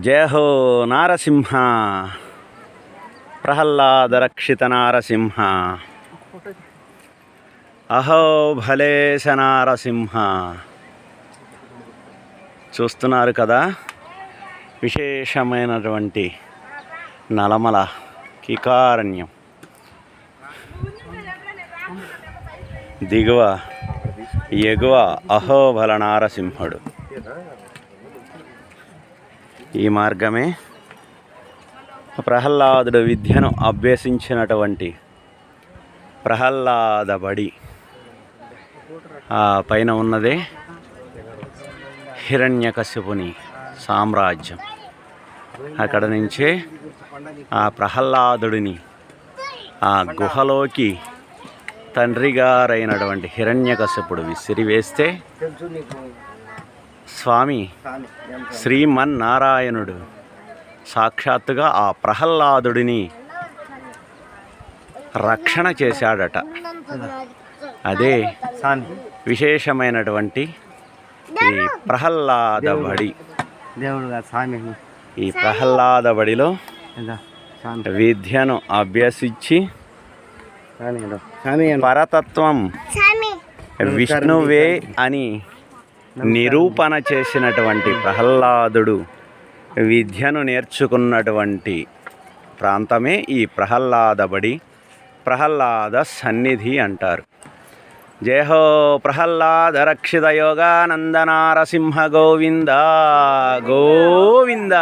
జయ హో నారసింహ, ప్రహ్లాదరక్షిత నారసింహ, అహో భలేశ నారసింహ. చూస్తున్నారు కదా, విశేషమైనటువంటి నలమల కీకారణ్యం. దిగువ ఎగువ అహోబల నారసింహుడు. ఈ మార్గమే ప్రహ్లాదుడు విద్యను అభ్యసించినటువంటి ప్రహ్లాద బడి. ఆ పైన ఉన్నదే హిరణ్యకశిపుని సామ్రాజ్యం. అక్కడ నుంచే ఆ ప్రహ్లాదుడిని ఆ గుహలోకి తండ్రి గారైనటువంటి హిరణ్యకశిపుడు విసిరివేస్తే స్వామి శ్రీమన్నారాయణుడు సాక్షాత్తుగా ఆ ప్రహ్లాదుడిని రక్షణ చేశాడట. అదే విశేషమైనటువంటి ఈ ప్రహ్లాద బడి. ఈ ప్రహ్లాద బడిలో విద్యను అభ్యసించి పరతత్వం విష్ణువే అని నిరూపణ చేసినటువంటి ప్రహ్లాదుడు విద్యను నేర్చుకున్నటువంటి ప్రాంతమే ఈ ప్రహ్లాద బడి, ప్రహ్లాద సన్నిధి అంటారు. జయ హో ప్రహ్లాద రక్షిత యోగానంద నారసింహ గోవింద గోవింద.